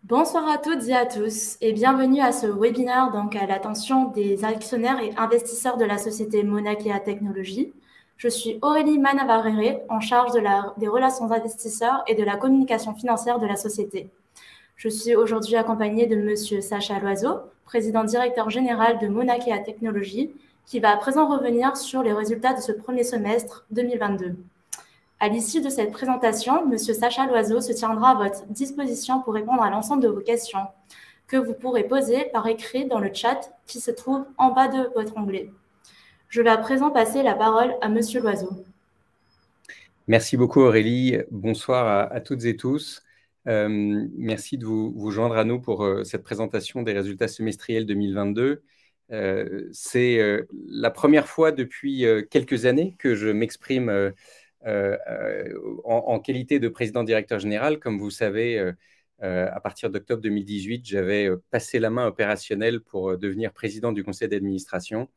Bonsoir à toutes et à tous et bienvenue à ce webinaire à l'attention des actionnaires et investisseurs de la société Mauna Kea Technologies. Je suis Aurélie Manavarere, en charge des relations investisseurs et de la communication financière de la société. Je suis aujourd'hui accompagnée de Monsieur Sacha Loiseau, président directeur général de Mauna Kea Technologies, qui va à présent revenir sur les résultats de ce premier semestre 2022. À l'issue de cette présentation, Monsieur Sacha Loiseau se tiendra à votre disposition pour répondre à l'ensemble de vos questions que vous pourrez poser par écrit dans le chat qui se trouve en bas de votre onglet. Je vais à présent passer la parole à Monsieur Loiseau. Merci beaucoup Aurélie. Bonsoir à toutes et tous. Merci de vous joindre à nous pour cette présentation des résultats semestriels 2022. C'est la première fois depuis quelques années que je m'exprime en qualité de président directeur général. Comme vous savez, à partir d'octobre 2018, j'avais passé la main opérationnelle pour devenir président du conseil d'administration.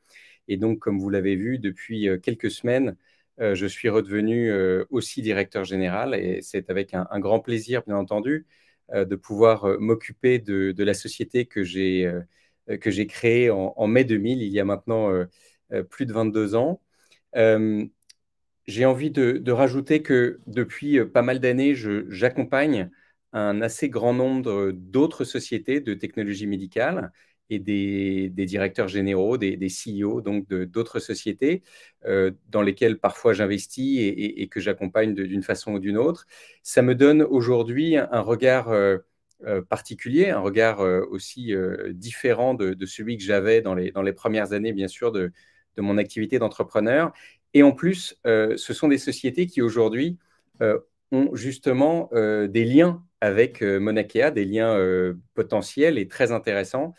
Et donc, comme vous l'avez vu, depuis quelques semaines, je suis redevenu aussi directeur général et c'est avec un grand plaisir, bien entendu, de pouvoir m'occuper de la société que j'ai créée en mai 2000, il y a maintenant plus de 22 ans. J'ai envie de rajouter que depuis pas mal d'années, j'accompagne un assez grand nombre d'autres sociétés de technologie médicale et des directeurs généraux, des CEO donc d'autres sociétés dans lesquelles parfois j'investis et que j'accompagne d'une façon ou d'une autre. Ça me donne aujourd'hui un regard particulier, un regard aussi différent de celui que j'avais dans les premières années, bien sûr, de mon activité d'entrepreneur. Et en plus, ce sont des sociétés qui aujourd'hui ont justement des liens avec Mauna Kea, des liens potentiels et très intéressants,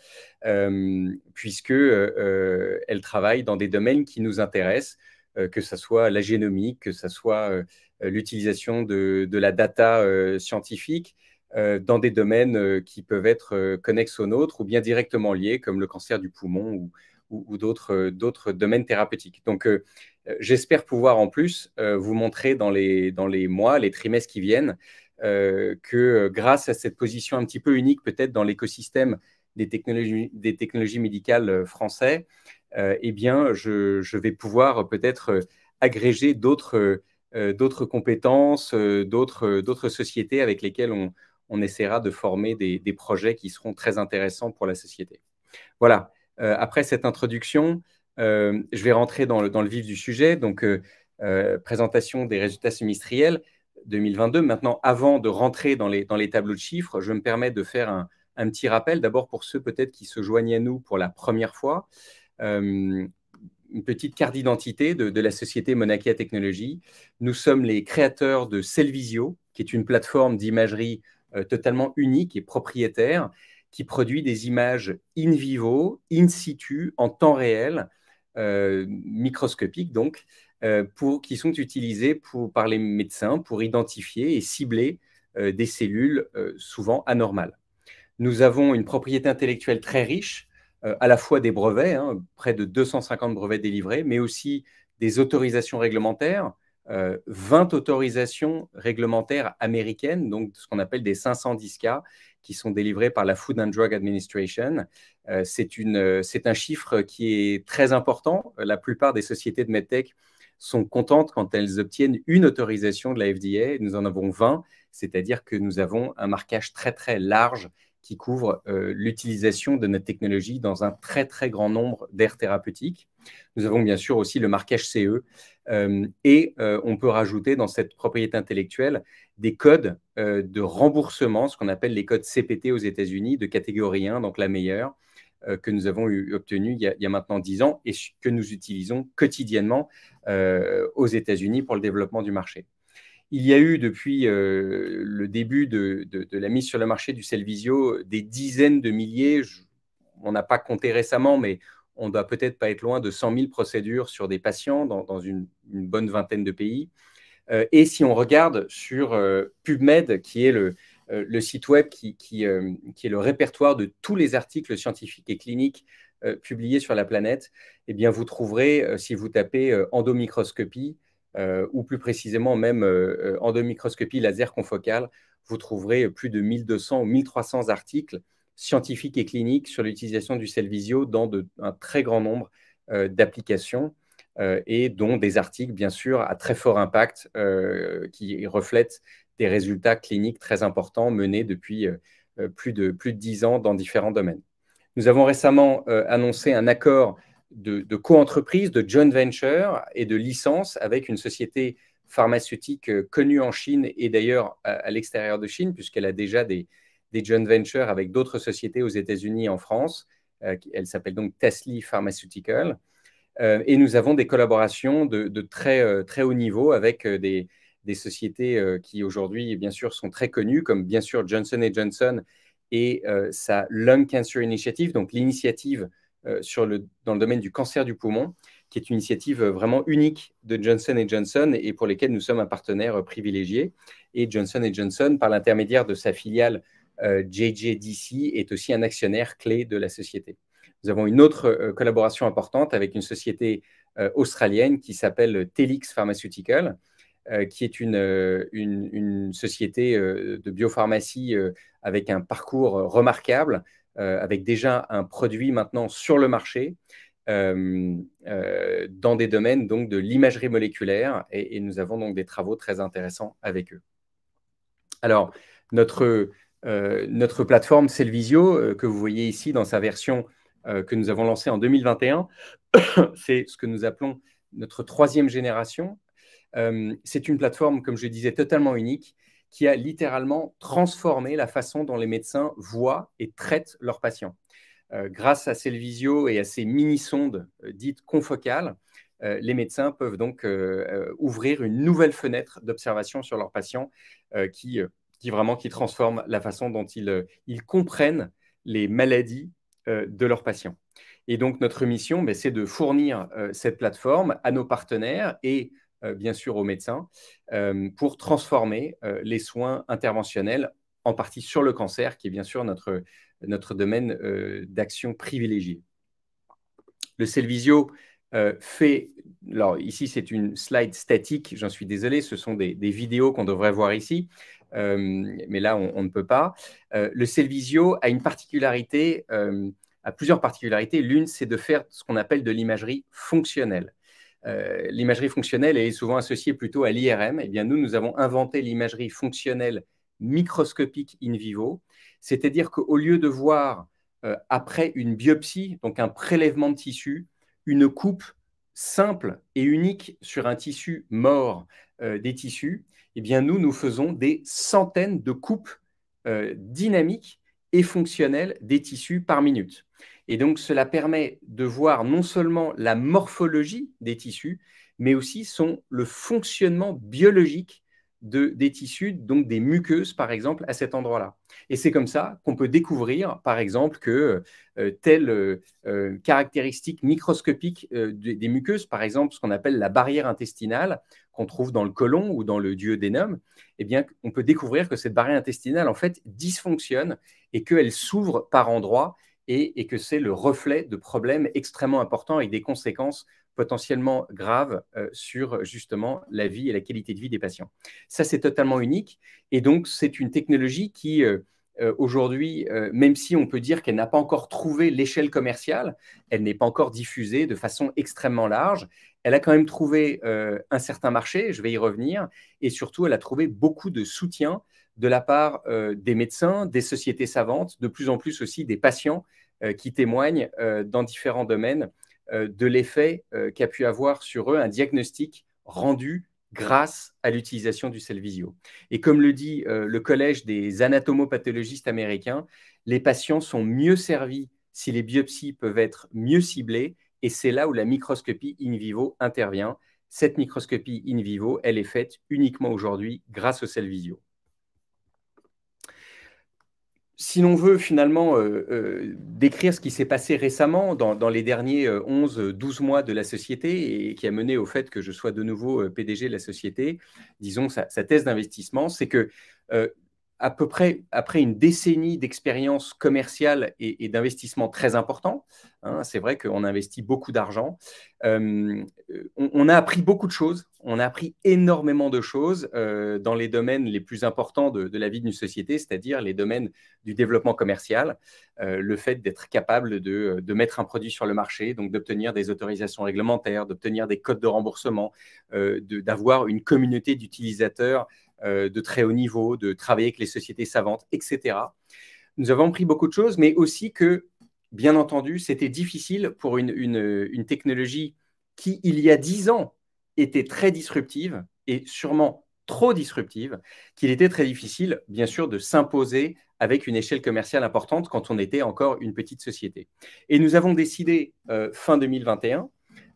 puisqu'elles travaillent dans des domaines qui nous intéressent, que ce soit la génomique, que ce soit l'utilisation de la data scientifique, dans des domaines qui peuvent être connexes aux nôtres ou bien directement liés, comme le cancer du poumon ou d'autres domaines thérapeutiques. Donc, j'espère pouvoir en plus vous montrer dans les mois, les trimestres qui viennent, que grâce à cette position un petit peu unique peut-être dans l'écosystème des technologies médicales français, eh bien, je vais pouvoir peut-être agréger d'autres compétences, d'autres sociétés avec lesquelles on essaiera de former des projets qui seront très intéressants pour la société. Voilà. Après cette introduction, je vais rentrer dans le vif du sujet. Donc, présentation des résultats semestriels 2022. Maintenant, avant de rentrer dans les tableaux de chiffres, je me permets de faire un petit rappel. D'abord, pour ceux peut-être qui se joignent à nous pour la première fois, une petite carte d'identité de la société Mauna Kea Technologies. Nous sommes les créateurs de Cellvizio, qui est une plateforme d'imagerie totalement unique et propriétaire, qui produit des images in vivo, in situ, en temps réel, microscopiques donc, qui sont utilisées par les médecins pour identifier et cibler des cellules souvent anormales. Nous avons une propriété intellectuelle très riche, à la fois des brevets, près de 250 brevets délivrés, mais aussi des autorisations réglementaires, 20 autorisations réglementaires américaines, donc ce qu'on appelle des 510K, qui sont délivrées par la Food and Drug Administration. C'est un chiffre qui est très important. La plupart des sociétés de medtech sont contentes quand elles obtiennent une autorisation de la FDA. Nous en avons 20, c'est-à-dire que nous avons un marquage très, très large qui couvre l'utilisation de notre technologie dans un très, très grand nombre d'aires thérapeutiques. Nous avons bien sûr aussi le marquage CE et on peut rajouter dans cette propriété intellectuelle des codes de remboursement, ce qu'on appelle les codes CPT aux États-Unis de catégorie 1, donc la meilleure, que nous avons obtenu il y a maintenant 10 ans et que nous utilisons quotidiennement aux États-Unis pour le développement du marché. Il y a eu depuis le début de la mise sur le marché du Cellvizio des dizaines de milliers, on n'a pas compté récemment, mais on ne doit peut-être pas être loin de 100 000 procédures sur des patients dans une bonne vingtaine de pays. Et si on regarde sur PubMed, qui est le site web qui est le répertoire de tous les articles scientifiques et cliniques publiés sur la planète, eh bien vous trouverez, si vous tapez endomicroscopie, ou plus précisément même endomicroscopie laser confocale, vous trouverez plus de 1200 ou 1300 articles scientifiques et cliniques sur l'utilisation du Cellvizio dans un très grand nombre d'applications et dont des articles, bien sûr, à très fort impact qui reflètent des résultats cliniques très importants menés depuis plus de 10 ans dans différents domaines. Nous avons récemment annoncé un accord de co-entreprise, de joint venture et de licence avec une société pharmaceutique connue en Chine et d'ailleurs à l'extérieur de Chine, puisqu'elle a déjà des joint ventures avec d'autres sociétés aux États-Unis et en France. Elle s'appelle donc Tasly Pharmaceutical. Et nous avons des collaborations de très haut niveau avec des sociétés qui aujourd'hui, bien sûr, sont très connues, comme bien sûr Johnson & Johnson et sa Lung Cancer Initiative, donc l'initiative dans le domaine du cancer du poumon, qui est une initiative vraiment unique de Johnson & Johnson et pour lesquelles nous sommes un partenaire privilégié. Et Johnson & Johnson, par l'intermédiaire de sa filiale JJDC, est aussi un actionnaire clé de la société. Nous avons une autre collaboration importante avec une société australienne qui s'appelle Telix Pharmaceutical, qui est une société de biopharmacie avec un parcours remarquable, avec déjà un produit maintenant sur le marché, dans des domaines donc, de l'imagerie moléculaire, et nous avons donc des travaux très intéressants avec eux. Alors, notre plateforme Cellvizio, que vous voyez ici dans sa version que nous avons lancée en 2021, c'est ce que nous appelons notre 3e génération. C'est une plateforme, comme je disais, totalement unique, qui a littéralement transformé la façon dont les médecins voient et traitent leurs patients. Grâce à Cellvizio et à ces mini-sondes dites confocales, les médecins peuvent donc ouvrir une nouvelle fenêtre d'observation sur leurs patients qui transforme la façon dont ils comprennent les maladies de leurs patients. Et donc, notre mission, c'est de fournir cette plateforme à nos partenaires et bien sûr aux médecins pour transformer les soins interventionnels, en partie sur le cancer, qui est bien sûr notre domaine d'action privilégié. Le Cellvizio fait... Alors ici, c'est une slide statique, j'en suis désolé, ce sont des vidéos qu'on devrait voir ici, mais là, on ne peut pas. Le Cellvizio a une particularité, a plusieurs particularités. L'une, c'est de faire ce qu'on appelle de l'imagerie fonctionnelle. L'imagerie fonctionnelle est souvent associée plutôt à l'IRM. Eh bien, nous avons inventé l'imagerie fonctionnelle microscopique in vivo, c'est-à-dire qu'au lieu de voir après une biopsie, donc un prélèvement de tissu, une coupe simple et unique sur un tissu mort des tissus, eh bien, nous faisons des centaines de coupes dynamiques et fonctionnelles des tissus par minute. Et donc, cela permet de voir non seulement la morphologie des tissus, mais aussi le fonctionnement biologique des tissus, donc des muqueuses, par exemple, à cet endroit-là. Et c'est comme ça qu'on peut découvrir, par exemple, que telle caractéristique microscopique des muqueuses, par exemple, ce qu'on appelle la barrière intestinale, qu'on trouve dans le côlon ou dans le duodénum, eh bien, on peut découvrir que cette barrière intestinale, en fait, dysfonctionne et qu'elle s'ouvre par endroits et que c'est le reflet de problèmes extrêmement importants avec des conséquences potentiellement graves sur justement la vie et la qualité de vie des patients. Ça, c'est totalement unique. Et donc, c'est une technologie qui, aujourd'hui, même si on peut dire qu'elle n'a pas encore trouvé l'échelle commerciale, elle n'est pas encore diffusée de façon extrêmement large. Elle a quand même trouvé un certain marché, je vais y revenir, et surtout, elle a trouvé beaucoup de soutien de la part des médecins, des sociétés savantes, de plus en plus aussi des patients qui témoignent dans différents domaines de l'effet qu'a pu avoir sur eux un diagnostic rendu grâce à l'utilisation du Cellvizio. Et comme le dit le Collège des anatomopathologistes américains, les patients sont mieux servis si les biopsies peuvent être mieux ciblées, et c'est là où la microscopie in vivo intervient. Cette microscopie in vivo, elle est faite uniquement aujourd'hui grâce au Cellvizio. Si l'on veut finalement décrire ce qui s'est passé récemment dans les derniers 11-12 mois de la société et qui a mené au fait que je sois de nouveau PDG de la société, disons sa thèse d'investissement, c'est que à peu près après une décennie d'expérience commerciale et d'investissement très important, hein, c'est vrai qu'on investit beaucoup d'argent, on a appris beaucoup de choses, on a appris énormément de choses dans les domaines les plus importants de la vie d'une société, c'est-à-dire les domaines du développement commercial, le fait d'être capable de mettre un produit sur le marché, donc d'obtenir des autorisations réglementaires, d'obtenir des codes de remboursement, d'avoir une communauté d'utilisateurs de très haut niveau, de travailler avec les sociétés savantes, etc. Nous avons appris beaucoup de choses, mais aussi que, bien entendu, c'était difficile pour une technologie qui, il y a 10 ans, était très disruptive et sûrement trop disruptive, qu'il était très difficile, bien sûr, de s'imposer avec une échelle commerciale importante quand on était encore une petite société. Et nous avons décidé, fin 2021,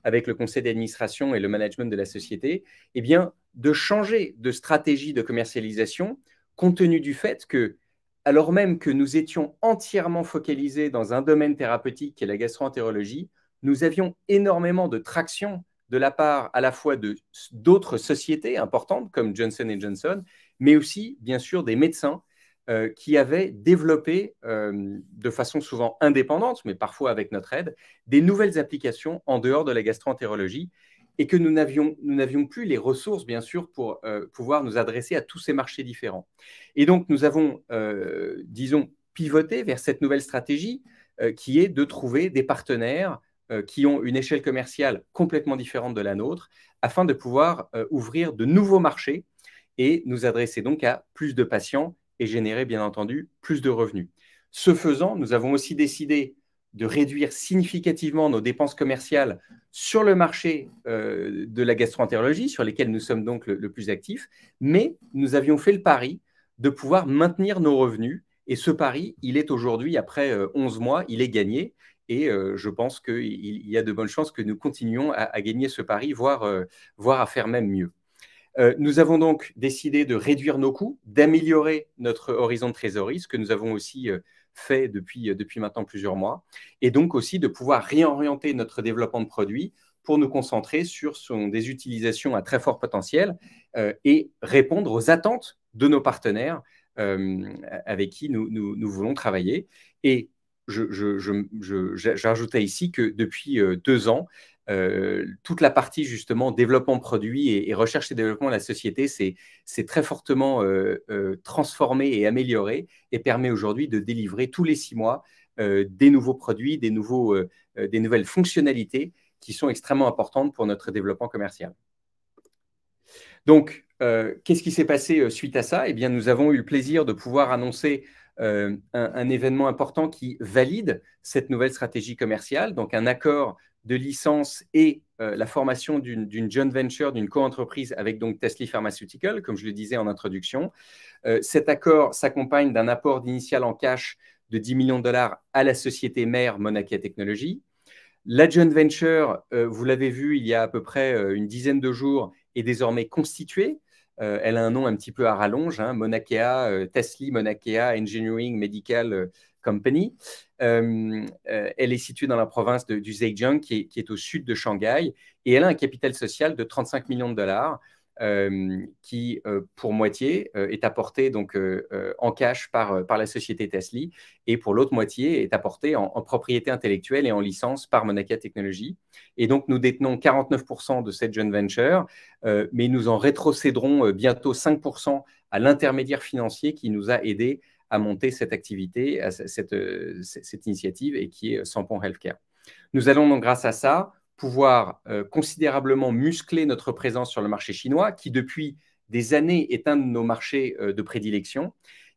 avec le conseil d'administration et le management de la société, eh bien, de changer de stratégie de commercialisation compte tenu du fait que, alors même que nous étions entièrement focalisés dans un domaine thérapeutique qui est la gastro-entérologie, nous avions énormément de traction de la part à la fois d'autres sociétés importantes comme Johnson & Johnson, mais aussi, bien sûr, des médecins qui avaient développé de façon souvent indépendante, mais parfois avec notre aide, des nouvelles applications en dehors de la gastro-entérologie et que nous n'avions plus les ressources, bien sûr, pour pouvoir nous adresser à tous ces marchés différents. Et donc, nous avons, disons, pivoté vers cette nouvelle stratégie qui est de trouver des partenaires qui ont une échelle commerciale complètement différente de la nôtre afin de pouvoir ouvrir de nouveaux marchés et nous adresser donc à plus de patients et générer, bien entendu, plus de revenus. Ce faisant, nous avons aussi décidé de réduire significativement nos dépenses commerciales sur le marché de la gastro-entérologie, sur lesquels nous sommes donc le plus actifs, mais nous avions fait le pari de pouvoir maintenir nos revenus. Et ce pari, il est aujourd'hui, après 11 mois, il est gagné. Et je pense qu'il y a de bonnes chances que nous continuions à gagner ce pari, voire à faire même mieux. Nous avons donc décidé de réduire nos coûts, d'améliorer notre horizon de trésorerie, ce que nous avons aussi fait depuis maintenant plusieurs mois, et donc aussi de pouvoir réorienter notre développement de produits pour nous concentrer sur des utilisations à très fort potentiel et répondre aux attentes de nos partenaires avec qui nous voulons travailler. Et j'ajoutais ici que depuis 2 ans, toute la partie justement développement produit et recherche et développement de la société c'est très fortement transformé et amélioré et permet aujourd'hui de délivrer tous les 6 mois des nouveaux produits, des nouvelles fonctionnalités qui sont extrêmement importantes pour notre développement commercial. Donc, qu'est-ce qui s'est passé suite à ça? Eh bien, nous avons eu le plaisir de pouvoir annoncer un événement important qui valide cette nouvelle stratégie commerciale, donc un accord de licence et la formation d'une joint venture, d'une co-entreprise avec donc Tasly Pharmaceutical, comme je le disais en introduction. Cet accord s'accompagne d'un apport d'initial en cash de 10 millions de dollars à la société mère Monacchia Technologies. La joint venture, vous l'avez vu il y a à peu près une dizaine de jours, est désormais constituée. Elle a un nom un petit peu à rallonge, hein, Monacchia, Tasly Monacchia Engineering Medical Company. Elle est située dans la province du Zhejiang, qui est au sud de Shanghai, et elle a un capital social de 35 millions de dollars qui, pour moitié, est apporté donc, en cash par la société Tasly, et pour l'autre moitié est apporté en propriété intellectuelle et en licence par Monacchia Technologies. Et donc, nous détenons 49% de cette joint venture, mais nous en rétrocéderons bientôt 5% à l'intermédiaire financier qui nous a aidés à monter cette activité, cette initiative, et qui est Sampon Healthcare. Nous allons donc, grâce à ça, pouvoir considérablement muscler notre présence sur le marché chinois, qui depuis des années est un de nos marchés de prédilection,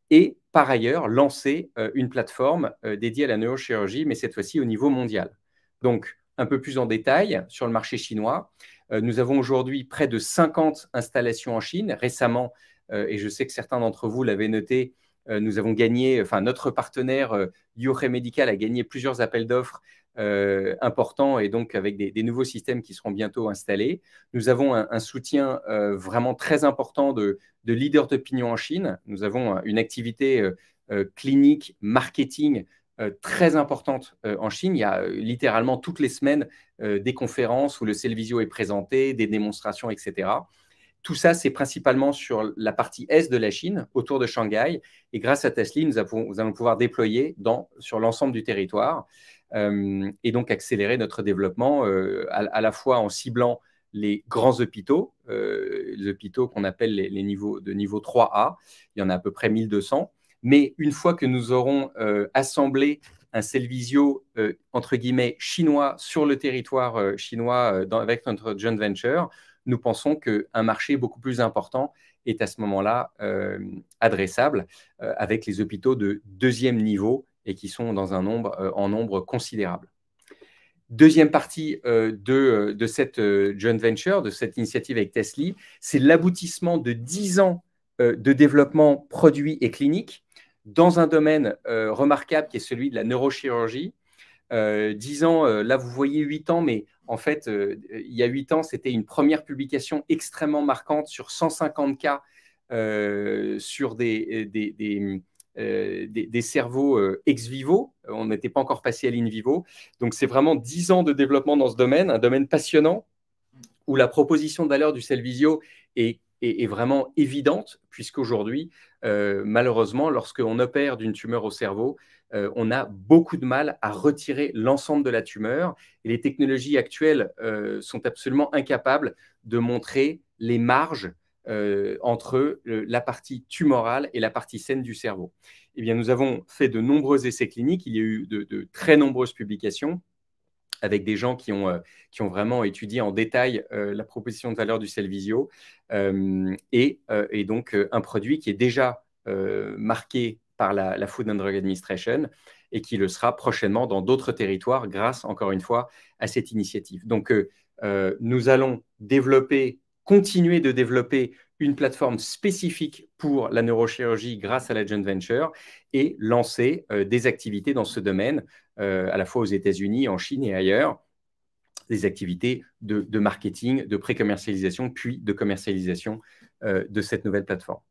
et par ailleurs lancer une plateforme dédiée à la neurochirurgie, mais cette fois-ci au niveau mondial. Donc, un peu plus en détail sur le marché chinois, nous avons aujourd'hui près de 50 installations en Chine. Récemment, et je sais que certains d'entre vous l'avaient noté, nous avons gagné, enfin notre partenaire Yohe Medical a gagné plusieurs appels d'offres importants, et donc avec des nouveaux systèmes qui seront bientôt installés. Nous avons un soutien vraiment très important de leaders d'opinion en Chine. Nous avons une activité clinique, marketing très importante en Chine. Il y a littéralement toutes les semaines des conférences où le Cellvisio est présenté, des démonstrations, etc. Tout ça, c'est principalement sur la partie est de la Chine, autour de Shanghai. Et grâce à Tasly, nous allons pouvoir déployer sur l'ensemble du territoire et donc accélérer notre développement à la fois en ciblant les grands hôpitaux, les hôpitaux qu'on appelle les niveaux de niveau 3A. Il y en a à peu près 1200. Mais une fois que nous aurons assemblé un Cellvizio, entre guillemets, chinois sur le territoire chinois avec notre joint venture, nous pensons qu'un marché beaucoup plus important est à ce moment-là adressable avec les hôpitaux de deuxième niveau et qui sont en nombre considérable. Deuxième partie de cette joint venture, de cette initiative avec Tasly, c'est l'aboutissement de 10 ans de développement produit et clinique dans un domaine remarquable qui est celui de la neurochirurgie. 10 ans, là vous voyez 8 ans, mais en fait, il y a 8 ans, c'était une première publication extrêmement marquante sur 150 cas sur des cerveaux ex vivo. On n'était pas encore passé à l'in vivo. Donc, c'est vraiment 10 ans de développement dans ce domaine, un domaine passionnant où la proposition de valeur du Cellvizio est vraiment évidente, puisqu'aujourd'hui, malheureusement, lorsqu'on opère d'une tumeur au cerveau, on a beaucoup de mal à retirer l'ensemble de la tumeur. Et les technologies actuelles sont absolument incapables de montrer les marges entre la partie tumorale et la partie saine du cerveau. Eh bien, nous avons fait de nombreux essais cliniques. Il y a eu de très nombreuses publications avec des gens qui ont vraiment étudié en détail la proposition de valeur du Cellvizio et donc un produit qui est déjà marqué par la Food and Drug Administration et qui le sera prochainement dans d'autres territoires grâce, encore une fois, à cette initiative. Donc, nous allons continuer de développer une plateforme spécifique pour la neurochirurgie grâce à la joint venture et lancer des activités dans ce domaine, à la fois aux États-Unis, en Chine et ailleurs, des activités de marketing, de pré-commercialisation, puis de commercialisation de cette nouvelle plateforme.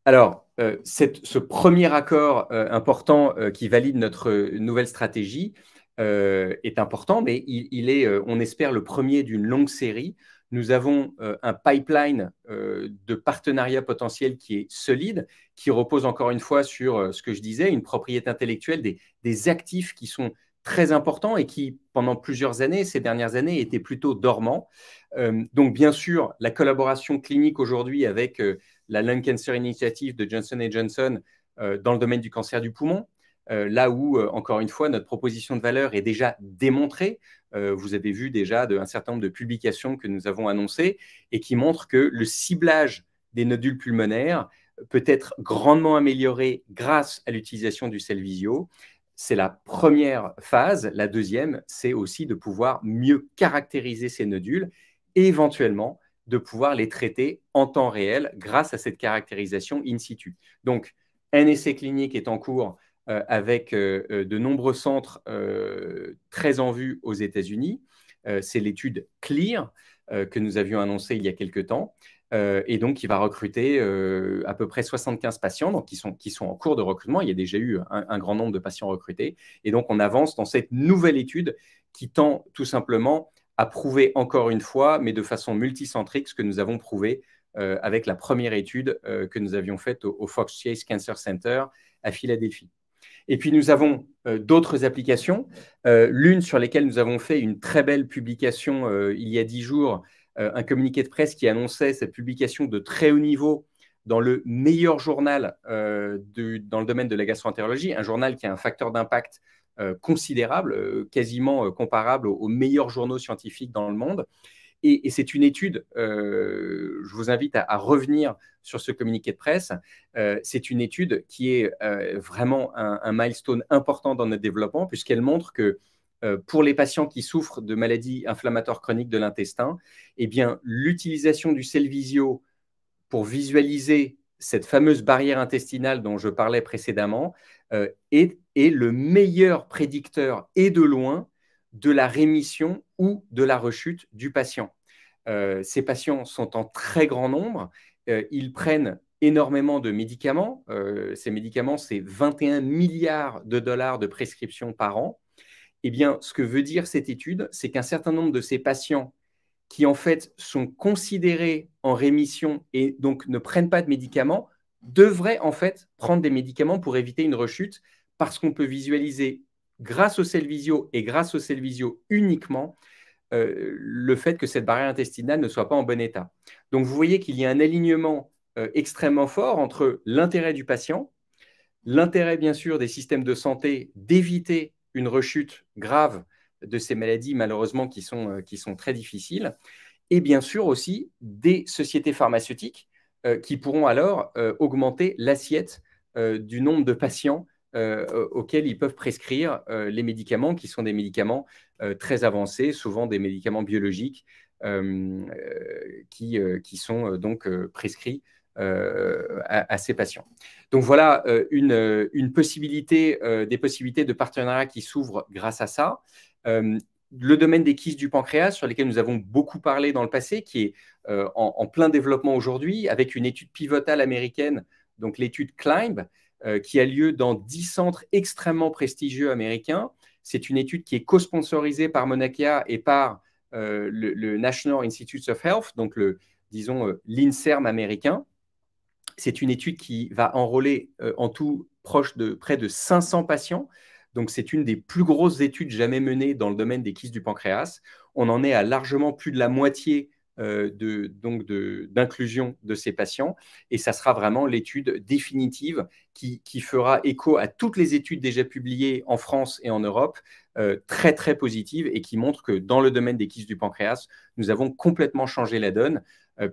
Alors, ce premier accord important qui valide notre nouvelle stratégie est important, mais il est, on espère, le premier d'une longue série. Nous avons un pipeline de partenariats potentiels qui est solide, qui repose encore une fois sur ce que je disais, une propriété intellectuelle, des actifs qui sont très importants et qui, pendant plusieurs années, ces dernières années, étaient plutôt dormants. Donc, bien sûr, la collaboration clinique aujourd'hui avec la Lung Cancer Initiative de Johnson & Johnson dans le domaine du cancer du poumon, là où, encore une fois, notre proposition de valeur est déjà démontrée. Vous avez vu déjà un certain nombre de publications que nous avons annoncées et qui montrent que le ciblage des nodules pulmonaires peut être grandement amélioré grâce à l'utilisation du Cellvizio. C'est la première phase. La deuxième, c'est aussi de pouvoir mieux caractériser ces nodules et éventuellement de pouvoir les traiter en temps réel grâce à cette caractérisation in situ. Donc, un essai clinique est en cours avec de nombreux centres très en vue aux États-Unis. C'est l'étude CLEAR que nous avions annoncée il y a quelques temps. Et donc, qui va recruter à peu près 75 patients donc qui sont en cours de recrutement. Il y a déjà eu un grand nombre de patients recrutés. Et donc, on avance dans cette nouvelle étude qui tend tout simplement à prouver encore une fois, mais de façon multicentrique, ce que nous avons prouvé avec la première étude que nous avions faite au Fox Chase Cancer Center à Philadelphie. Et puis, nous avons d'autres applications, l'une sur lesquelles nous avons fait une très belle publication il y a 10 jours, un communiqué de presse qui annonçait cette publication de très haut niveau dans le meilleur journal dans le domaine de la gastroentérologie, un journal qui a un facteur d'impact considérable, quasiment comparable aux meilleurs journaux scientifiques dans le monde. Et c'est une étude, je vous invite à revenir sur ce communiqué de presse, c'est une étude qui est vraiment un milestone important dans notre développement puisqu'elle montre que pour les patients qui souffrent de maladies inflammatoires chroniques de l'intestin, eh bien, l'utilisation du Cellvizio pour visualiser cette fameuse barrière intestinale dont je parlais précédemment est le meilleur prédicteur et de loin de la rémission ou de la rechute du patient. Ces patients sont en très grand nombre, ils prennent énormément de médicaments. Ces médicaments, c'est 21 milliards de dollars de prescriptions par an. Eh bien, ce que veut dire cette étude, c'est qu'un certain nombre de ces patients qui, en fait, sont considérés en rémission et donc ne prennent pas de médicaments devraient en fait prendre des médicaments pour éviter une rechute parce qu'on peut visualiser grâce au Cellvizio et grâce au Cellvizio uniquement le fait que cette barrière intestinale ne soit pas en bon état. Donc, vous voyez qu'il y a un alignement extrêmement fort entre l'intérêt du patient, l'intérêt, bien sûr, des systèmes de santé d'éviter une rechute grave de ces maladies, malheureusement, qui sont très difficiles, et bien sûr aussi des sociétés pharmaceutiques qui pourront alors augmenter l'assiette du nombre de patients auxquels ils peuvent prescrire les médicaments, qui sont des médicaments très avancés, souvent des médicaments biologiques qui sont donc prescrits à ces patients. Donc voilà une possibilité, des possibilités de partenariat qui s'ouvrent grâce à ça. Le domaine des kystes du pancréas, sur lesquels nous avons beaucoup parlé dans le passé, qui est en plein développement aujourd'hui, avec une étude pivotale américaine, donc l'étude CLIMB, qui a lieu dans 10 centres extrêmement prestigieux américains. C'est une étude qui est co-sponsorisée par Mauna Kea et par le National Institutes of Health, donc disons l'INSERM américain. C'est une étude qui va enrôler en tout proche de près de 500 patients. Donc, c'est une des plus grosses études jamais menées dans le domaine des kystes du pancréas. On en est à largement plus de la moitié d'inclusion de ces patients. Et ça sera vraiment l'étude définitive qui fera écho à toutes les études déjà publiées en France et en Europe, très, très positives et qui montrent que dans le domaine des kystes du pancréas, nous avons complètement changé la donne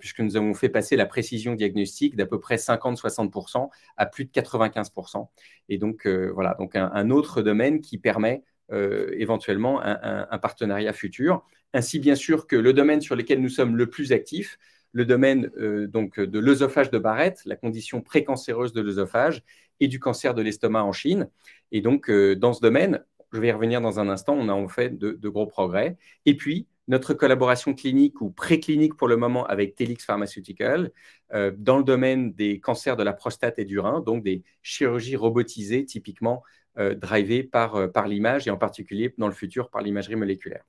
puisque nous avons fait passer la précision diagnostique d'à peu près 50-60% à plus de 95%. Et donc, voilà, donc un autre domaine qui permet éventuellement un partenariat futur. Ainsi, bien sûr, que le domaine sur lequel nous sommes le plus actifs, le domaine donc de l'œsophage de Barrett, la condition précancéreuse de l'œsophage et du cancer de l'estomac en Chine. Et donc, dans ce domaine, je vais y revenir dans un instant, on a en fait de gros progrès. Et puis, notre collaboration clinique ou préclinique pour le moment avec Telix Pharmaceutical dans le domaine des cancers de la prostate et du rein, donc des chirurgies robotisées typiquement drivées par l'image et en particulier dans le futur par l'imagerie moléculaire.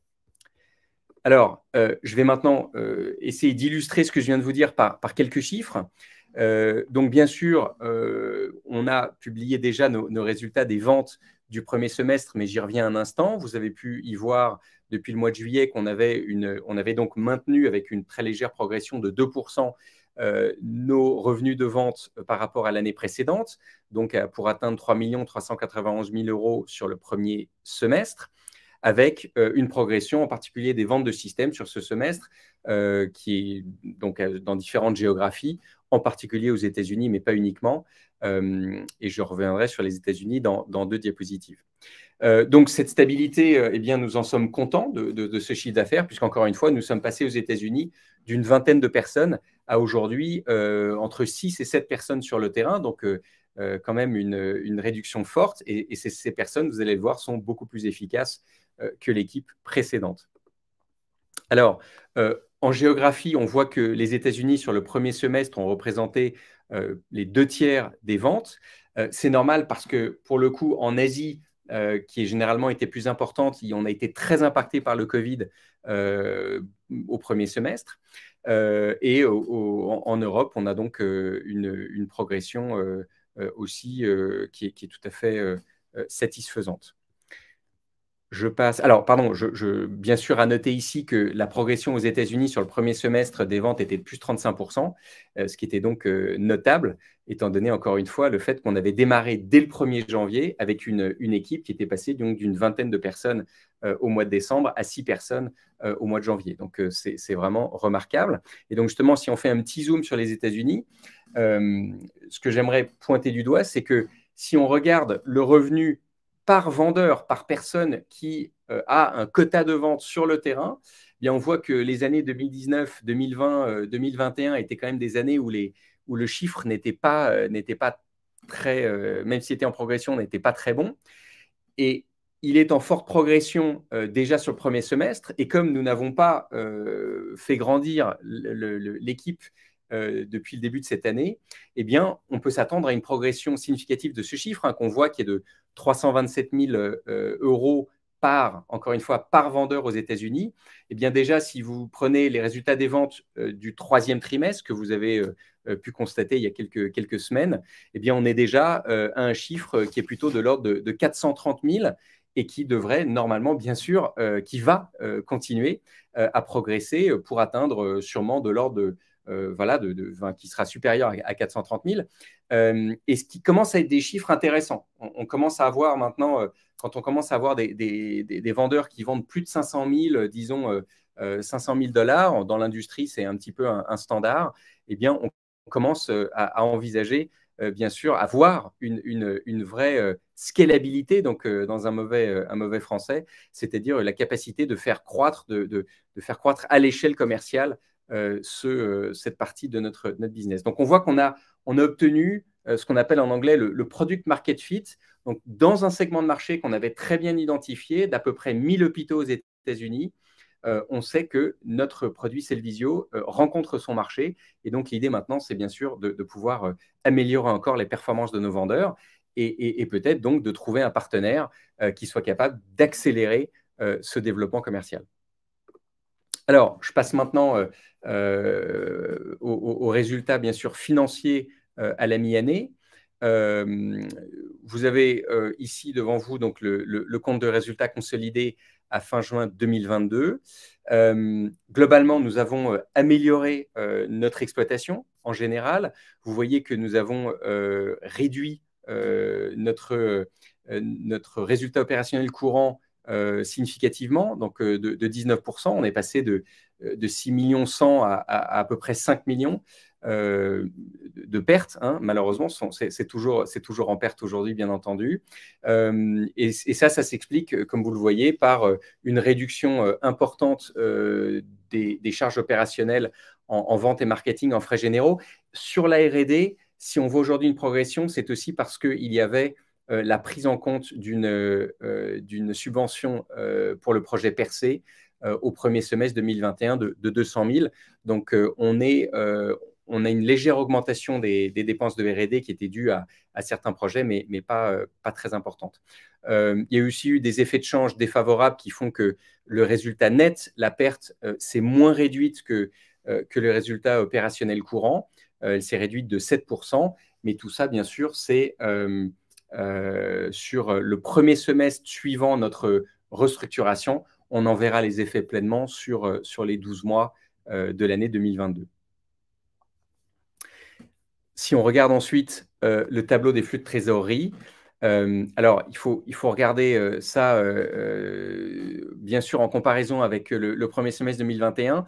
Alors, je vais maintenant essayer d'illustrer ce que je viens de vous dire par quelques chiffres. Donc, bien sûr, on a publié déjà nos résultats des ventes du premier semestre, mais j'y reviens un instant. Vous avez pu y voir depuis le mois de juillet qu'on avait, on avait donc maintenu avec une très légère progression de 2% nos revenus de vente par rapport à l'année précédente, donc pour atteindre 3 391 000 € sur le premier semestre, avec une progression en particulier des ventes de systèmes sur ce semestre, qui est donc dans différentes géographies, en particulier aux États-Unis, mais pas uniquement. Et je reviendrai sur les États-Unis dans 2 diapositives. Donc, cette stabilité, eh bien, nous en sommes contents de ce chiffre d'affaires, puisqu'encore une fois, nous sommes passés aux États-Unis d'une vingtaine de personnes à aujourd'hui entre 6 et 7 personnes sur le terrain. Donc, quand même une réduction forte. Et ces personnes, vous allez le voir, sont beaucoup plus efficaces que l'équipe précédente. Alors, en géographie, on voit que les États-Unis, sur le premier semestre, ont représenté les 2/3 des ventes. C'est normal parce que, pour le coup, en Asie, qui est généralement été plus importante, on a été très impacté par le Covid au premier semestre. Et en Europe, on a donc une progression aussi qui est tout à fait satisfaisante. Je passe. Alors, pardon, bien sûr, à noter ici que la progression aux États-Unis sur le premier semestre des ventes était de plus 35%, ce qui était donc notable, étant donné, encore une fois, le fait qu'on avait démarré dès le 1er janvier avec une équipe qui était passée donc d'une vingtaine de personnes au mois de décembre à 6 personnes au mois de janvier. Donc, c'est vraiment remarquable. Et donc, justement, si on fait un petit zoom sur les États-Unis, ce que j'aimerais pointer du doigt, c'est que si on regarde le revenu par vendeur, par personne qui a un quota de vente sur le terrain, eh bien on voit que les années 2019, 2020, 2021 étaient quand même des années où le chiffre n'était pas très, même s'il était en progression, n'était pas très bon. Et il est en forte progression déjà sur le premier semestre. Et comme nous n'avons pas fait grandir l'équipe depuis le début de cette année, eh bien, on peut s'attendre à une progression significative de ce chiffre qu'on voit qui est de 327 000 € encore une fois, par vendeur aux États-Unis. Eh bien déjà, si vous prenez les résultats des ventes du troisième trimestre que vous avez pu constater il y a quelques semaines, eh bien on est déjà à un chiffre qui est plutôt de l'ordre de 430 000 et qui devrait normalement, bien sûr, qui va continuer à progresser pour atteindre sûrement de l'ordre qui sera supérieur à 430 000. Et ce qui commence à être des chiffres intéressants. On commence à avoir maintenant, quand on commence à avoir des vendeurs qui vendent plus de 500 000, disons 500 000 $, dans l'industrie, c'est un petit peu un standard, eh bien, on commence à envisager bien sûr, avoir une vraie scalabilité, donc dans un mauvais français, c'est-à-dire la capacité de faire croître, de faire croître à l'échelle commerciale cette partie de notre business. Donc, on voit qu'on a obtenu ce qu'on appelle en anglais le product market fit, donc dans un segment de marché qu'on avait très bien identifié, d'à peu près 1000 hôpitaux aux États-Unis. On sait que notre produit Cellvizio rencontre son marché. Et donc, l'idée maintenant, c'est bien sûr de pouvoir améliorer encore les performances de nos vendeurs et peut-être donc de trouver un partenaire qui soit capable d'accélérer ce développement commercial. Alors, je passe maintenant aux résultats, bien sûr, financiers à la mi-année. Vous avez ici devant vous donc, le compte de résultats consolidé à fin juin 2022. Globalement, nous avons amélioré notre exploitation en général. Vous voyez que nous avons réduit notre résultat opérationnel courant significativement, donc de 19%. On est passé de 6 millions 100 à peu près 5 millions de pertes, hein, malheureusement, c'est toujours en perte aujourd'hui, bien entendu. Et ça s'explique, comme vous le voyez, par une réduction importante des charges opérationnelles en vente et marketing, en frais généraux. Sur la R&D, si on voit aujourd'hui une progression, c'est aussi parce qu'il y avait la prise en compte d'une subvention pour le projet Percé au premier semestre 2021 de 200 000. Donc, on a une légère augmentation des dépenses de R&D qui étaient dues à certains projets, mais pas très importantes. Il y a aussi eu des effets de change défavorables qui font que le résultat net, la perte, c'est moins réduite que le résultat opérationnel courant. Elle s'est réduite de 7%, mais tout ça, bien sûr, c'est sur le premier semestre suivant notre restructuration. On en verra les effets pleinement sur les 12 mois de l'année 2022. Si on regarde ensuite le tableau des flux de trésorerie, alors il faut regarder ça, bien sûr, en comparaison avec le premier semestre 2021.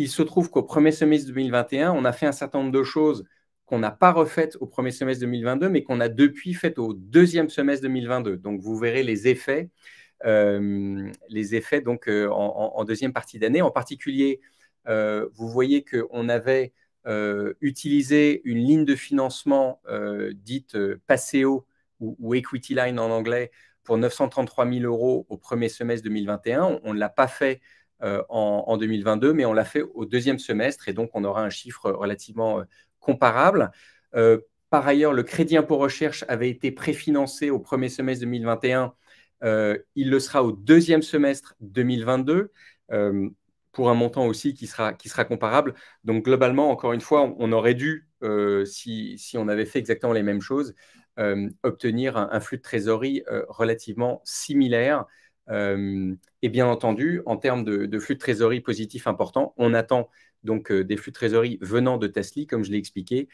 Il se trouve qu'au premier semestre 2021, on a fait un certain nombre de choses qu'on n'a pas refaites au premier semestre 2022, mais qu'on a depuis faites au deuxième semestre 2022. Donc, vous verrez les effets donc, en deuxième partie d'année. En particulier, vous voyez qu'on avait utilisé une ligne de financement dite PASEO ou Equity Line en anglais pour 933 000 € au premier semestre 2021. On ne l'a pas fait en 2022, mais on l'a fait au deuxième semestre et donc on aura un chiffre relativement comparable. Par ailleurs, le crédit impôt recherche avait été préfinancé au premier semestre 2021. Il le sera au deuxième semestre 2022 pour un montant aussi qui sera comparable. Donc globalement, encore une fois, on aurait dû, si on avait fait exactement les mêmes choses, obtenir un flux de trésorerie relativement similaire. Et bien entendu, en termes de flux de trésorerie positif important, on attend donc des flux de trésorerie venant de Tasly, comme je l'ai expliqué,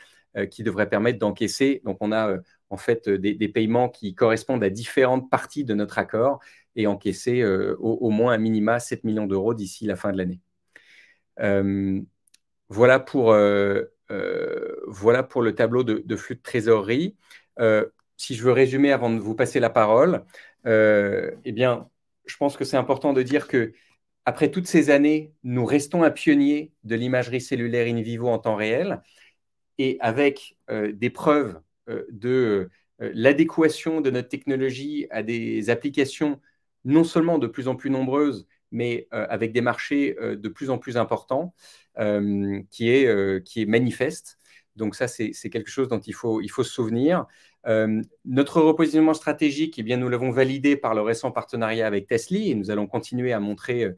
qui devraient permettre d'encaisser. Donc, on a en fait des paiements qui correspondent à différentes parties de notre accord et encaisser au moins un minima 7 millions € d'ici la fin de l'année. Voilà pour le tableau de flux de trésorerie. Si je veux résumer avant de vous passer la parole, eh bien, je pense que c'est important de dire que après toutes ces années, nous restons un pionnier de l'imagerie cellulaire in vivo en temps réel et avec des preuves de l'adéquation de notre technologie à des applications non seulement de plus en plus nombreuses, mais avec des marchés de plus en plus importants, qui est manifeste. Donc ça, c'est quelque chose dont il faut se souvenir. Notre repositionnement stratégique, eh bien, nous l'avons validé par le récent partenariat avec Tesly et nous allons continuer à montrer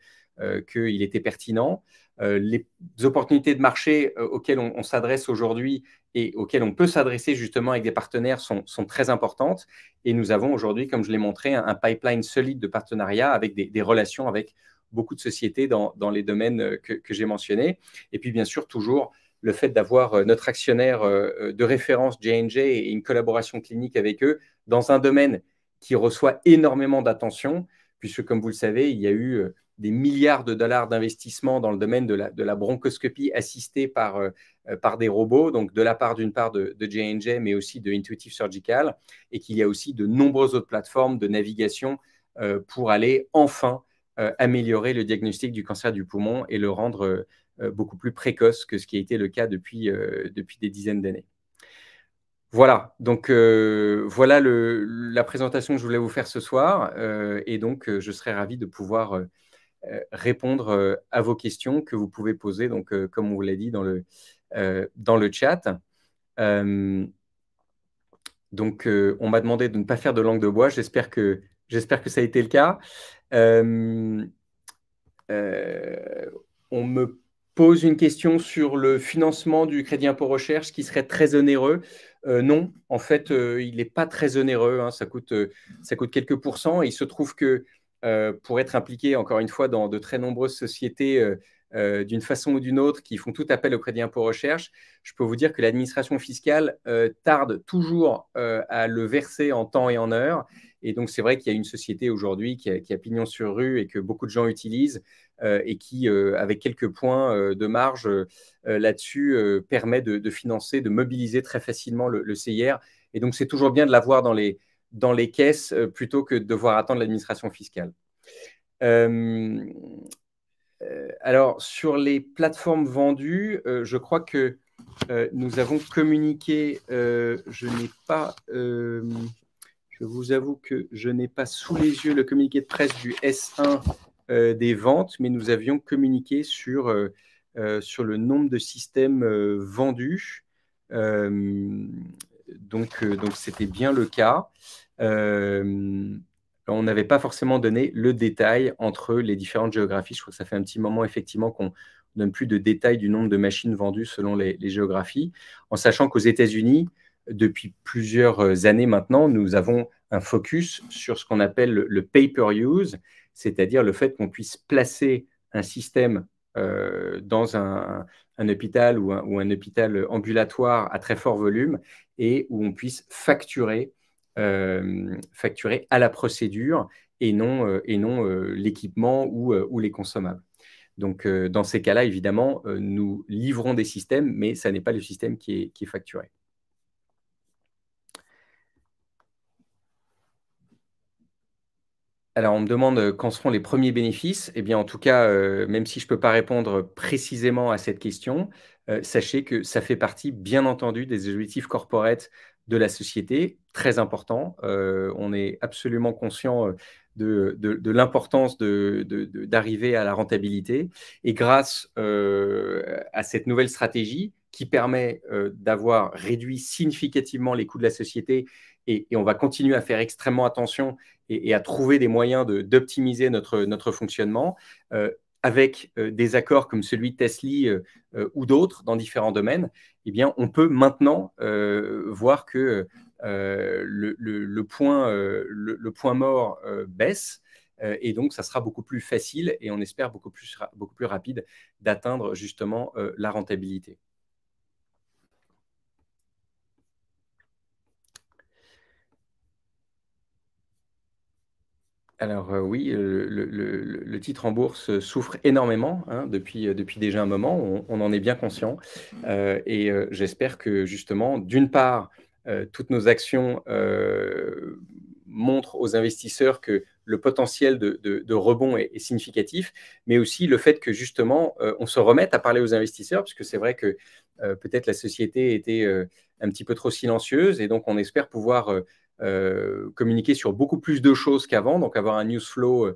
qu'il était pertinent. Les opportunités de marché auxquelles on s'adresse aujourd'hui et auxquelles on peut s'adresser justement avec des partenaires sont très importantes. Et nous avons aujourd'hui, comme je l'ai montré, un pipeline solide de partenariats avec des relations avec beaucoup de sociétés dans les domaines que j'ai mentionnés. Et puis, bien sûr, toujours le fait d'avoir notre actionnaire de référence, J&J, et une collaboration clinique avec eux dans un domaine qui reçoit énormément d'attention, puisque, comme vous le savez, il y a eu des milliards de dollars d'investissement dans le domaine de la bronchoscopie assistée par des robots, donc de la part d'une part de J&J, mais aussi de Intuitive Surgical, et qu'il y a aussi de nombreuses autres plateformes de navigation pour aller enfin améliorer le diagnostic du cancer du poumon et le rendre beaucoup plus précoce que ce qui a été le cas depuis des dizaines d'années. Voilà, donc voilà la présentation que je voulais vous faire ce soir, et donc je serais ravi de pouvoir répondre à vos questions que vous pouvez poser, donc, comme on vous l'a dit dans le chat. Donc, on m'a demandé de ne pas faire de langue de bois. J'espère que ça a été le cas. On me pose une question sur le financement du crédit impôt recherche qui serait très onéreux. Non, en fait, il n'est pas très onéreux, hein. Ça coûte quelques pourcents. Et il se trouve que pour être impliqué, encore une fois, dans de très nombreuses sociétés d'une façon ou d'une autre qui font tout appel au crédit impôt recherche, je peux vous dire que l'administration fiscale tarde toujours à le verser en temps et en heure. Et donc, c'est vrai qu'il y a une société aujourd'hui qui a pignon sur rue et que beaucoup de gens utilisent et qui, avec quelques points de marge là-dessus, permet de financer, de mobiliser très facilement le CIR. Et donc, c'est toujours bien de l'avoir dans les caisses plutôt que de devoir attendre l'administration fiscale. Alors, sur les plateformes vendues, je crois que nous avons communiqué, je vous avoue que je n'ai pas sous les yeux le communiqué de presse du S1 des ventes, mais nous avions communiqué sur le nombre de systèmes vendus. Donc, c'était bien le cas. On n'avait pas forcément donné le détail entre les différentes géographies. Je crois que ça fait un petit moment, effectivement, qu'on ne donne plus de détails du nombre de machines vendues selon les géographies, en sachant qu'aux États-Unis, depuis plusieurs années maintenant, nous avons un focus sur ce qu'on appelle le pay-per-use, c'est-à-dire le fait qu'on puisse placer un système dans un hôpital ou un hôpital ambulatoire à très fort volume et où on puisse facturer à la procédure et non l'équipement ou les consommables. Donc, dans ces cas-là, évidemment, nous livrons des systèmes, mais ça n'est pas le système qui est facturé. Alors, on me demande quand seront les premiers bénéfices. Eh bien, en tout cas, même si je ne peux pas répondre précisément à cette question, sachez que ça fait partie, bien entendu, des objectifs corporate de la société, très important. On est absolument conscient de l'importance d'arriver à la rentabilité. Et grâce à cette nouvelle stratégie qui permet d'avoir réduit significativement les coûts de la société, et on va continuer à faire extrêmement attention et à trouver des moyens d'optimiser notre fonctionnement avec des accords comme celui de Tesly ou d'autres dans différents domaines, eh bien, on peut maintenant voir que le point mort baisse et donc ça sera beaucoup plus facile et on espère beaucoup plus rapide d'atteindre justement la rentabilité. Alors oui, le titre en bourse souffre énormément hein, depuis déjà un moment, on en est bien conscient. Et j'espère que justement, d'une part, toutes nos actions montrent aux investisseurs que le potentiel de rebond est significatif, mais aussi le fait que justement, on se remette à parler aux investisseurs, puisque c'est vrai que peut-être la société était un petit peu trop silencieuse, et donc on espère pouvoir communiquer sur beaucoup plus de choses qu'avant, donc avoir un news flow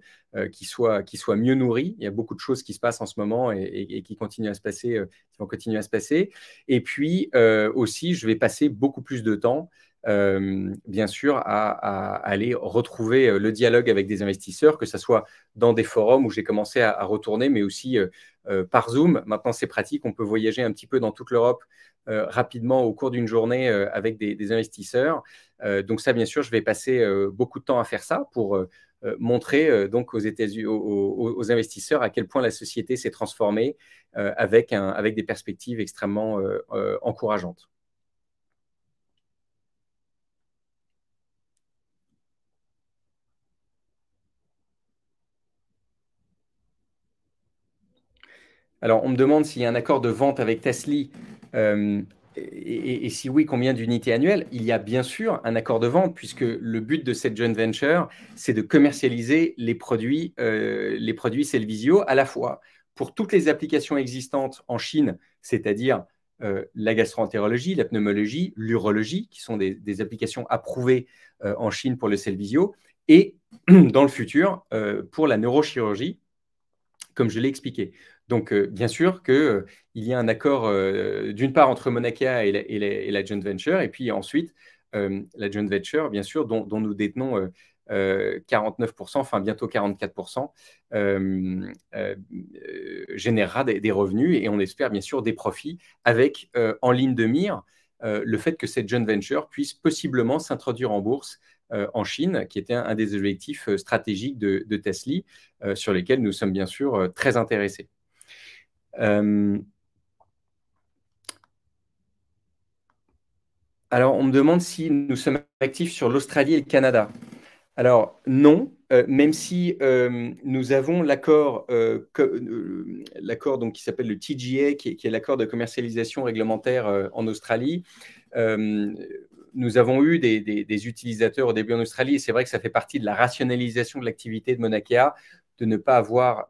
qui soit mieux nourri. Il y a beaucoup de choses qui se passent en ce moment et qui continuent à se passer, qui vont continuer à se passer. Et puis aussi, je vais passer beaucoup plus de temps bien sûr, à aller retrouver le dialogue avec des investisseurs, que ce soit dans des forums où j'ai commencé à retourner, mais aussi par Zoom. Maintenant, c'est pratique, on peut voyager un petit peu dans toute l'Europe rapidement au cours d'une journée avec des investisseurs. Donc ça, bien sûr, je vais passer beaucoup de temps à faire ça pour montrer donc aux États-Unis, aux investisseurs à quel point la société s'est transformée avec des perspectives extrêmement encourageantes. Alors, on me demande s'il y a un accord de vente avec Tasly. Et si oui, combien d'unités annuelles? Il y a bien sûr un accord de vente, puisque le but de cette joint venture, c'est de commercialiser les produits Cellvizio à la fois pour toutes les applications existantes en Chine, c'est-à-dire la gastroentérologie, la pneumologie, l'urologie, qui sont des applications approuvées en Chine pour le Cellvizio, et dans le futur, pour la neurochirurgie, comme je l'ai expliqué. Donc, bien sûr qu'il y a un accord d'une part entre Mauna Kea et la joint venture, et puis ensuite, la joint venture, bien sûr, dont nous détenons 49%, enfin bientôt 44%, générera des revenus et on espère bien sûr des profits avec en ligne de mire le fait que cette joint venture puisse possiblement s'introduire en bourse en Chine, qui était un des objectifs stratégiques de Tasly, sur lesquels nous sommes bien sûr très intéressés. Alors, on me demande si nous sommes actifs sur l'Australie et le Canada. Alors, non, même si nous avons l'accord qui s'appelle le TGA, qui est l'accord de commercialisation réglementaire en Australie. Nous avons eu des utilisateurs au début en Australie, et c'est vrai que ça fait partie de la rationalisation de l'activité de Mauna Kea, de ne pas avoir,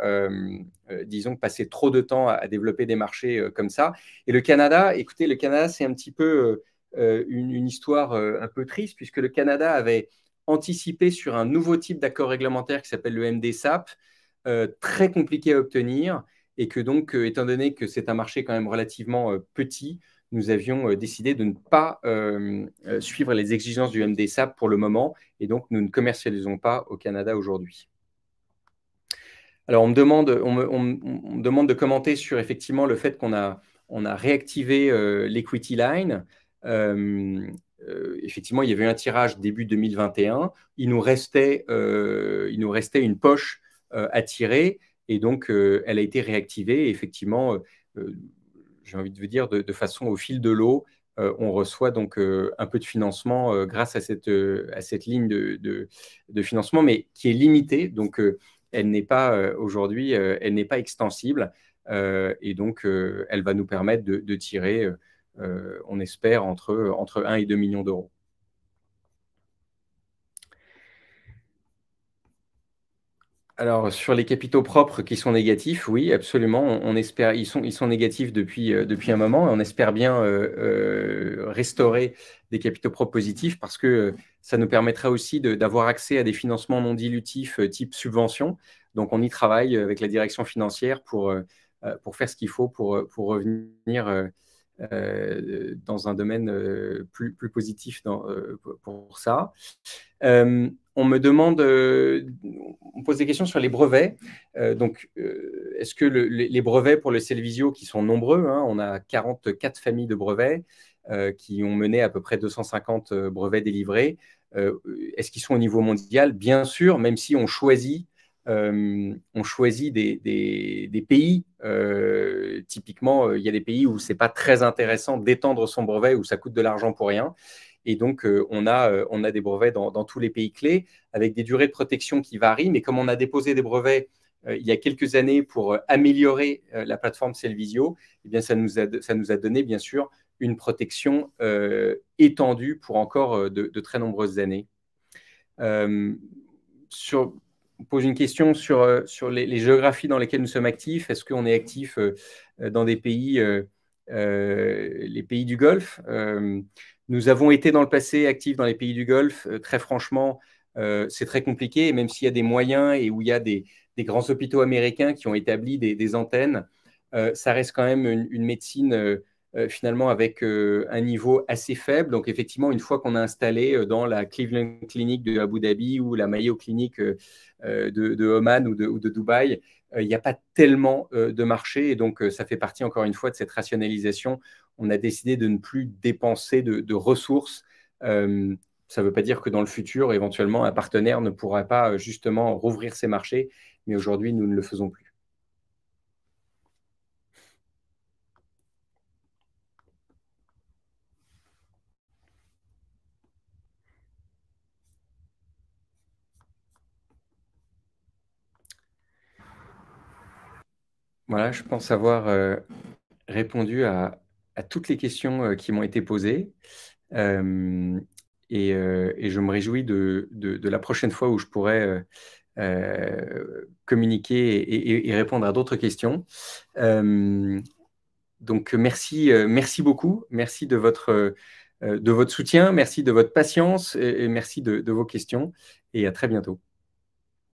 disons, passé trop de temps à développer des marchés comme ça. Et le Canada, écoutez, le Canada, c'est un petit peu une histoire un peu triste, puisque le Canada avait anticipé sur un nouveau type d'accord réglementaire qui s'appelle le MDSAP, très compliqué à obtenir, et que donc, étant donné que c'est un marché quand même relativement petit, nous avions décidé de ne pas suivre les exigences du MDSAP pour le moment, et donc nous ne commercialisons pas au Canada aujourd'hui. Alors, on me demande de commenter sur effectivement le fait qu'on a réactivé l'Equity Line. Effectivement, il y avait eu un tirage début 2021. Il nous restait une poche à tirer, et donc elle a été réactivée. Et effectivement, j'ai envie de vous dire, de façon au fil de l'eau, on reçoit donc un peu de financement grâce à cette ligne de financement, mais qui est limitée. Donc, elle n'est pas aujourd'hui, elle n'est pas extensible. Et donc, elle va nous permettre de tirer, on espère, entre 1 et 2 millions d'euros. Alors, sur les capitaux propres qui sont négatifs, oui, absolument. On espère, ils sont négatifs depuis un moment, et on espère bien restaurer des capitaux propres positifs, parce que ça nous permettra aussi d'avoir accès à des financements non dilutifs type subvention. Donc, on y travaille avec la direction financière pour faire ce qu'il faut pour revenir dans un domaine plus positif pour ça. On me demande, on pose des questions sur les brevets. Donc, est-ce que les brevets pour le Cellvizio, qui sont nombreux, hein, on a 44 familles de brevets qui ont mené à peu près 250 brevets délivrés, est-ce qu'ils sont au niveau mondial? Bien sûr, même si on choisit des pays. Typiquement, il y a des pays où ce n'est pas très intéressant d'étendre son brevet, où ça coûte de l'argent pour rien. Et donc, on a des brevets dans tous les pays clés, avec des durées de protection qui varient. Mais comme on a déposé des brevets il y a quelques années pour améliorer la plateforme Cellvizio, eh bien, ça nous a donné, bien sûr, une protection étendue pour encore de très nombreuses années. On pose une question sur les géographies dans lesquelles nous sommes actifs. Est-ce qu'on est actif dans des pays, les pays du Golfe? Nous avons été dans le passé actifs dans les pays du Golfe. Très franchement, c'est très compliqué. Et même s'il y a des moyens et où il y a des grands hôpitaux américains qui ont établi des antennes, ça reste quand même une médecine finalement avec un niveau assez faible. Donc effectivement, une fois qu'on a installé dans la Cleveland Clinic de Abu Dhabi ou la Mayo Clinic de Oman ou de Dubaï, il n'y a pas tellement de marché. Et donc, ça fait partie, encore une fois, de cette rationalisation. On a décidé de ne plus dépenser de ressources. Ça ne veut pas dire que dans le futur, éventuellement, un partenaire ne pourra pas justement rouvrir ses marchés. Mais aujourd'hui, nous ne le faisons plus. Voilà, je pense avoir répondu à toutes les questions qui m'ont été posées. Et je me réjouis de la prochaine fois où je pourrai communiquer et répondre à d'autres questions. Donc, merci beaucoup. Merci de votre soutien, merci de votre patience et merci de vos questions. Et à très bientôt.